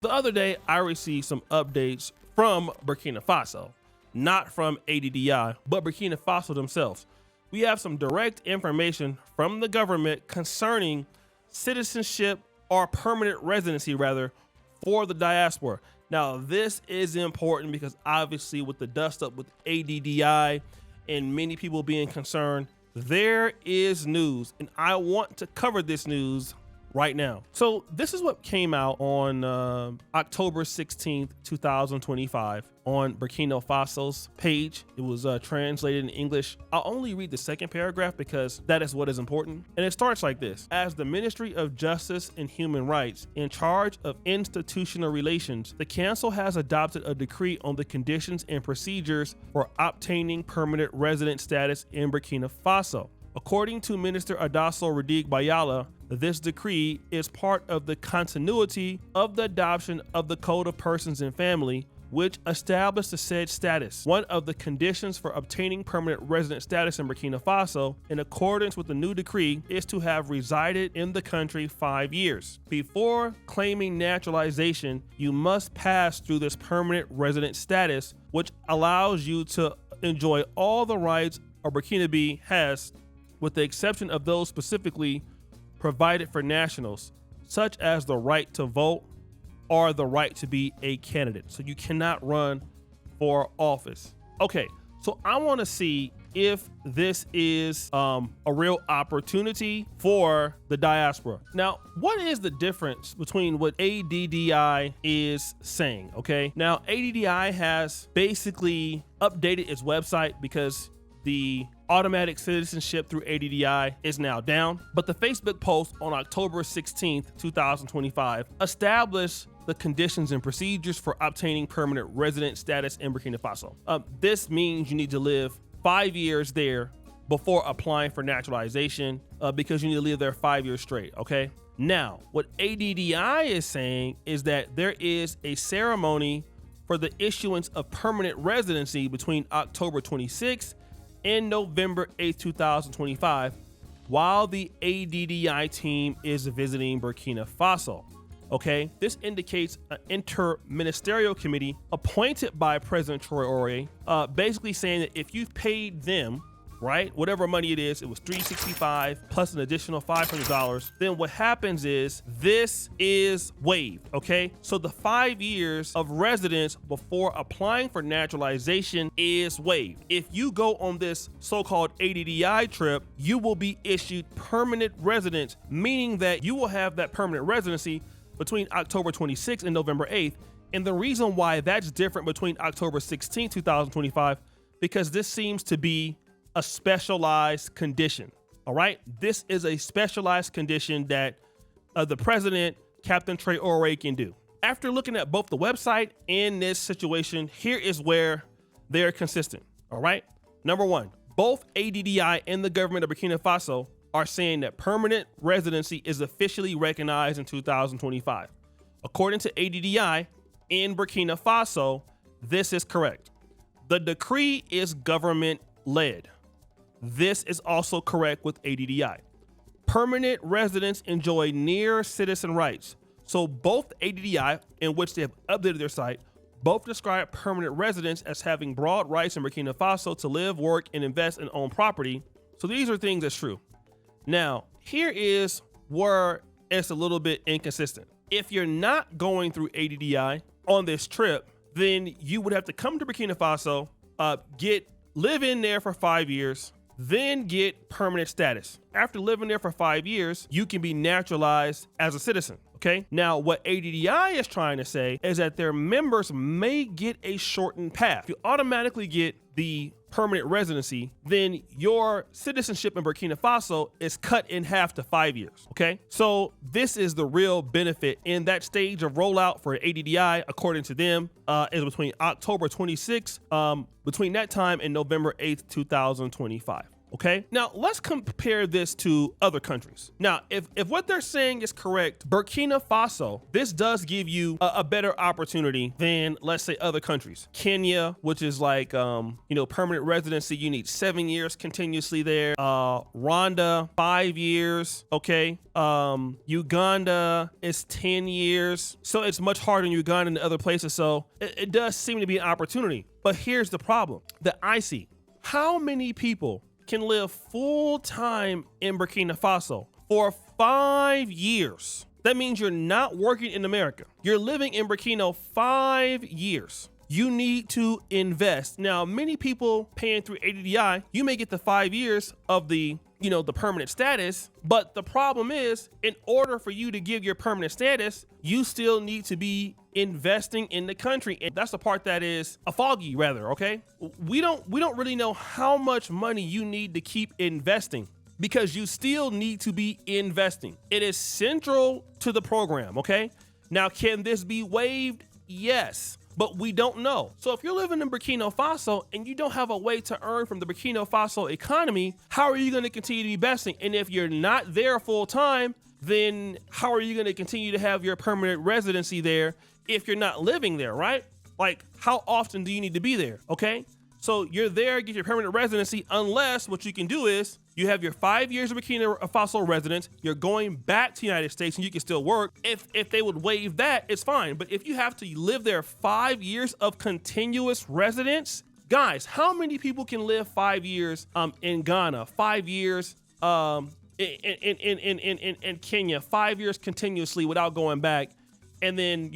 The other day, I received some updates from Burkina Faso, not from ADDI, but Burkina Faso themselves. We have some direct information from the government concerning citizenship or permanent residency, rather, for the diaspora. Now, this is important because obviously with the dust up with ADDI and many people being concerned, there is news, and I want to cover this news right now. So this is what came out on October 16th, 2025 on Burkina Faso's page. It was translated in English. I'll only read the second paragraph because that is what is important. And it starts like this. As the Ministry of Justice and Human Rights in charge of institutional relations, the Council has adopted a decree on the conditions and procedures for obtaining permanent resident status in Burkina Faso. According to Minister Adasso Radig Bayala, this decree is part of the continuity of the adoption of the Code of Persons and Family, which established the said status. One of the conditions for obtaining permanent resident status in Burkina Faso, in accordance with the new decree, is to have resided in the country 5 years. Before claiming naturalization, you must pass through this permanent resident status, which allows you to enjoy all the rights a Burkinabe has, with the exception of those specifically provided for nationals, such as the right to vote or the right to be a candidate. So you cannot run for office. Okay, so I want to see if this is a real opportunity for the diaspora. Now, what is the difference between what ADDI is saying? Okay, now ADDI has basically updated its website because the automatic citizenship through ADDI is now down, but the Facebook post on October 16th, 2025 established the conditions and procedures for obtaining permanent resident status in Burkina Faso. This means you need to live 5 years there before applying for naturalization because you need to live there 5 years straight, okay? Now, what ADDI is saying is that there is a ceremony for the issuance of permanent residency between October 26th in November 8th, 2025, while the ADDI team is visiting Burkina Faso. Okay, this indicates an interministerial committee appointed by President Troy Orie, basically saying that if you've paid them, right, whatever money it was $365 plus an additional $500, then what happens is this is waived, okay? So the 5 years of residence before applying for naturalization is waived. If you go on this so-called ADDI trip, you will be issued permanent residence, meaning that you will have that permanent residency between October 26th and November 8th. And the reason why that's different between October 16th, 2025, because this seems to be a specialized condition. All right, this is a specialized condition that the president, Captain Trey Oray, can do. After looking at both the website and this situation, here is where they're consistent. All right, number one, both ADDI and the government of Burkina Faso are saying that permanent residency is officially recognized in 2025. According to ADDI in Burkina Faso, this is correct. The decree is government-led. This is also correct with ADDI. Permanent residents enjoy near citizen rights. So both ADDI, in which they have updated their site, both describe permanent residents as having broad rights in Burkina Faso to live, work, and invest and own property. So these are things that's true. Now, here is where it's a little bit inconsistent. If you're not going through ADDI on this trip, then you would have to come to Burkina Faso, live in there for 5 years, then get permanent status. After living there for 5 years, you can be naturalized as a citizen, okay? Now, what ADDI is trying to say is that their members may get a shortened path. If you automatically get the permanent residency, then your citizenship in Burkina Faso is cut in half to 5 years, okay? So this is the real benefit in that stage of rollout for ADDI, according to them, is between October 26th, between that time and November 8th, 2025. Okay, now let's compare this to other countries. Now, if what they're saying is correct, Burkina Faso, this does give you a better opportunity than, let's say, other countries. Kenya, which is like, permanent residency, you need 7 years continuously there. Rwanda, 5 years. Okay, Uganda is 10 years. So it's much harder in Uganda than other places. So it does seem to be an opportunity. But here's the problem that I see. How many people can live full time in Burkina Faso for 5 years? That means you're not working in America. You're living in Burkina 5 years. You need to invest. Now, many people paying through ADDI, you may get the 5 years of the permanent status, but the problem is, in order for you to give your permanent status, you still need to be investing in the country. And that's the part that is a foggy, rather, okay? We don't really know how much money you need to keep investing, because you still need to be investing. It is central to the program, okay? Now, can this be waived? Yes, but we don't know. So if you're living in Burkina Faso and you don't have a way to earn from the Burkina Faso economy, how are you going to continue to be investing? And if you're not there full time, then how are you going to continue to have your permanent residency there if you're not living there, right? Like, how often do you need to be there? Okay, so you're there, get your permanent residency, unless what you can do is you have your 5 years of Burkina Faso residence, you're going back to the United States and you can still work. If they would waive that, it's fine. But if you have to live there 5 years of continuous residence, guys, how many people can live 5 years in Ghana, 5 years in Kenya, 5 years continuously without going back, and then,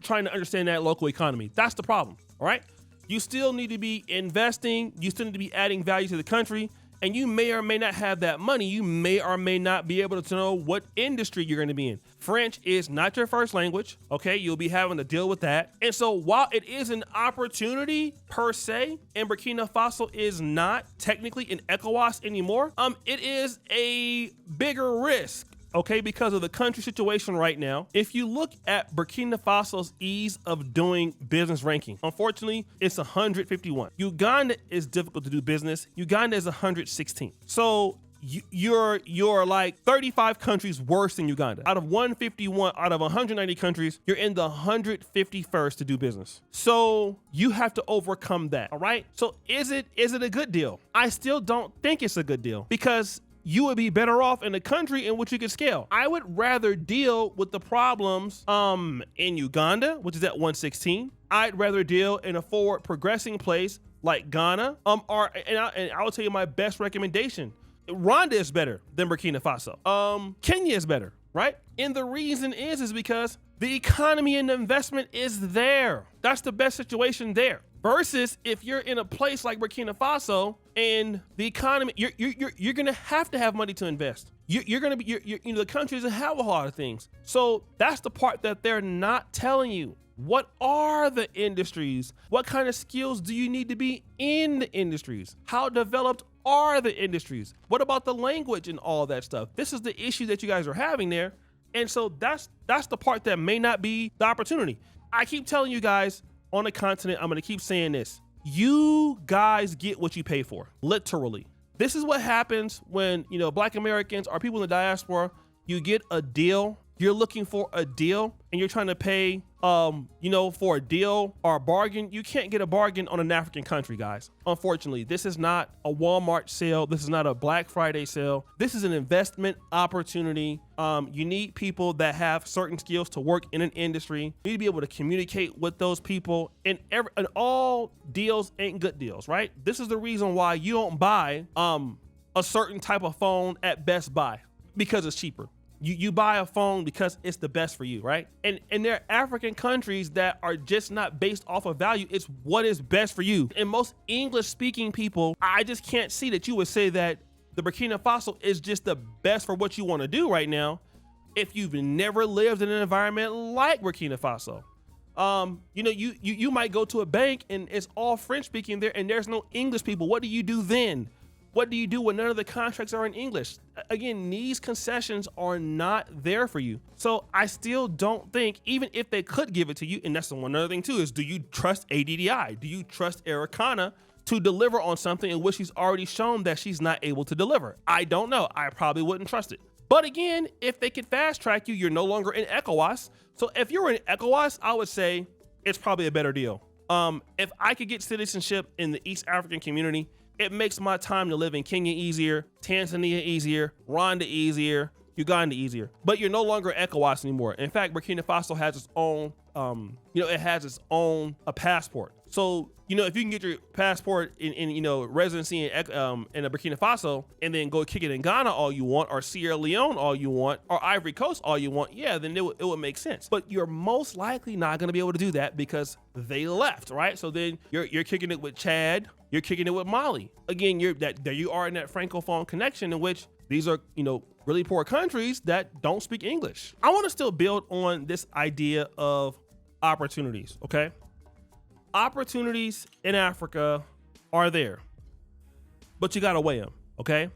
trying to understand that local economy? That's the problem, all right? You still need to be investing. You still need to be adding value to the country. And you may or may not have that money. You may or may not be able to know what industry you're going to be in. French is not your first language, okay? You'll be having to deal with that. And so while it is an opportunity per se, and Burkina Faso is not technically in ECOWAS anymore, it is a bigger risk, okay, because of the country situation right now. If you look at Burkina Faso's ease of doing business ranking, unfortunately, it's 151. Uganda is difficult to do business. Uganda is 116. So you're like 35 countries worse than Uganda. Out of 151, out of 190 countries, you're in the 151st to do business. So you have to overcome that, all right? So is it a good deal? I still don't think it's a good deal, because you would be better off in a country in which you could scale. I would rather deal with the problems in Uganda, which is at 116. I'd rather deal in a forward progressing place like Ghana. And I will tell you my best recommendation. Rwanda is better than Burkina Faso. Kenya is better, right? And the reason is because the economy and the investment is there. That's the best situation there. Versus if you're in a place like Burkina Faso and the economy, you're gonna have to have money to invest. The country doesn't have a lot of things. So that's the part that they're not telling you. What are the industries? What kind of skills do you need to be in the industries? How developed are the industries? What about the language and all that stuff? This is the issue that you guys are having there. And so that's the part that may not be the opportunity. I keep telling you guys, on the continent, I'm going to keep saying this. You guys get what you pay for, literally. This is what happens when, Black Americans or people in the diaspora, you get a deal. You're looking for a deal and you're trying to pay, for a deal or a bargain. You can't get a bargain on an African country, guys. Unfortunately, this is not a Walmart sale. This is not a Black Friday sale. This is an investment opportunity. You need people that have certain skills to work in an industry. You need to be able to communicate with those people, and all deals ain't good deals, right? This is the reason why you don't buy a certain type of phone at Best Buy, because it's cheaper. You buy a phone because it's the best for you, right? And there are African countries that are just not based off of value. It's what is best for you. And most English speaking people, I just can't see that you would say that the Burkina Faso is just the best for what you want to do right now if you've never lived in an environment like Burkina Faso. You might go to a bank and it's all French speaking there and there's no English people. What do you do then? What do you do when none of the contracts are in English? Again, these concessions are not there for you. So I still don't think, even if they could give it to you, and that's one other thing too, is do you trust ADDI? Do you trust Americana to deliver on something in which she's already shown that she's not able to deliver? I don't know. I probably wouldn't trust it. But again, if they could fast track you, you're no longer in ECOWAS. So if you're in ECOWAS, I would say it's probably a better deal. If I could get citizenship in the East African community, it makes my time to live in Kenya easier, Tanzania easier, Rwanda easier, Uganda easier. But you're no longer ECOWAS anymore. In fact, Burkina Faso has its own, it has its own passport. So, if you can get your passport in residency in Burkina Faso and then go kick it in Ghana all you want, or Sierra Leone all you want, or Ivory Coast all you want, yeah, then it would make sense. But you're most likely not going to be able to do that because they left, right? So then you're kicking it with Chad, you're kicking it with Mali. Again, there you are in that Francophone connection in which these are, really poor countries that don't speak English. I want to still build on this idea of opportunities, okay? Opportunities in Africa are there, but you gotta weigh them, okay?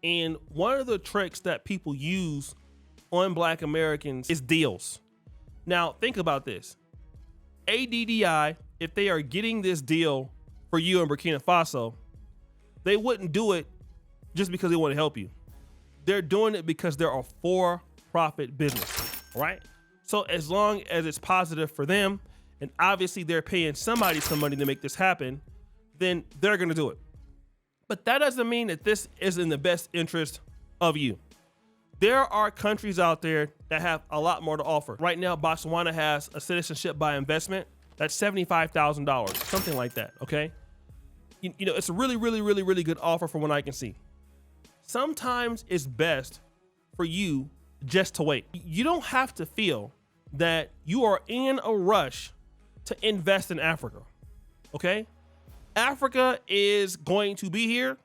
And one of the tricks that people use on Black Americans is deals. Now, think about this. ADDI, if they are getting this deal for you in Burkina Faso, they wouldn't do it just because they want to help you. They're doing it because they're a for-profit business, right? So as long as it's positive for them, and obviously they're paying somebody some money to make this happen, then they're gonna do it. But that doesn't mean that this is in the best interest of you. There are countries out there that have a lot more to offer. Right now, Botswana has a citizenship by investment that's $75,000, something like that, okay? It's a really, really, really, really good offer from what I can see. Sometimes it's best for you just to wait. You don't have to feel that you are in a rush to invest in Africa, okay? Africa is going to be here.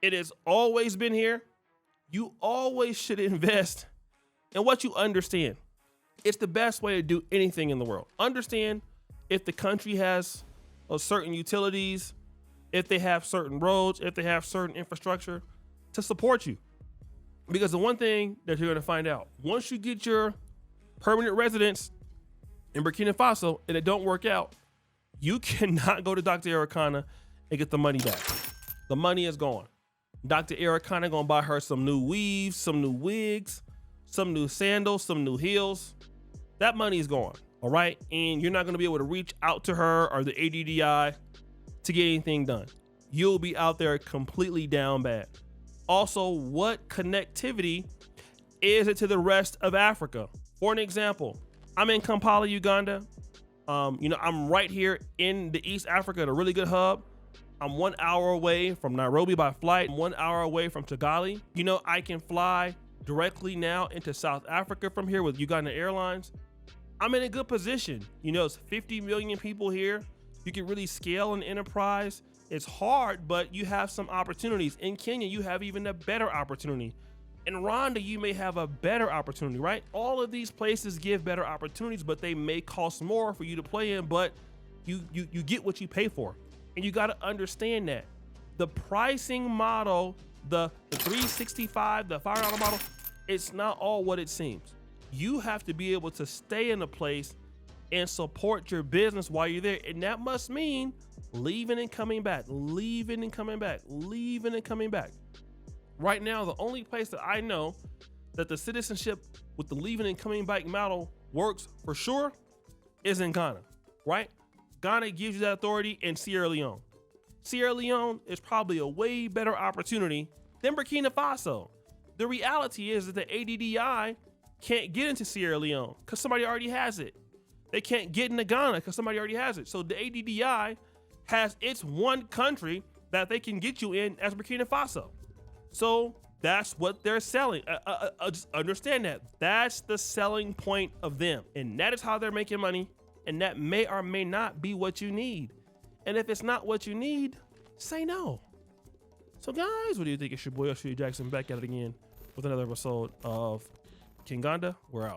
It has always been here. You always should invest in what you understand. It's the best way to do anything in the world. Understand if the country has certain utilities, if they have certain roads, if they have certain infrastructure to support you. Because the one thing that you're going to find out, once you get your permanent residence in Burkina Faso and it don't work out, you cannot go to Dr. Ericana and get the money back. The money is gone. Dr. Ericana gonna buy her some new weaves, some new wigs, some new sandals, some new heels. That money is gone, all right? And you're not gonna be able to reach out to her or the ADDI to get anything done. You'll be out there completely down bad. Also, what connectivity is it to the rest of Africa? For an example, I'm in Kampala, Uganda. I'm right here in the East Africa at a really good hub. I'm 1 hour away from Nairobi by flight. I'm 1 hour away from Kigali. I can fly directly now into South Africa from here with Uganda Airlines. I'm in a good position. It's 50 million people here. You can really scale an enterprise. It's hard, but you have some opportunities. In Kenya, you have even a better opportunity. In Rwanda, you may have a better opportunity, right? All of these places give better opportunities, but they may cost more for you to play in, but you get what you pay for. And you got to understand that. The pricing model, the 365, the $5 model, it's not all what it seems. You have to be able to stay in a place and support your business while you're there. And that must mean leaving and coming back, leaving and coming back, leaving and coming back. Right now, the only place that I know that the citizenship with the leaving and coming back model works for sure is in Ghana, right? Ghana gives you that authority, and Sierra Leone. Sierra Leone is probably a way better opportunity than Burkina Faso. The reality is that the ADDI can't get into Sierra Leone because somebody already has it. They can't get into Ghana because somebody already has it. So the ADDI has its one country that they can get you in as Burkina Faso. So that's what they're selling. Just understand that. That's the selling point of them. And that is how they're making money. And that may or may not be what you need. And if it's not what you need, say no. So guys, what do you think? It's your boy, Jackson, back at it again with another episode of Kinganda. We're out.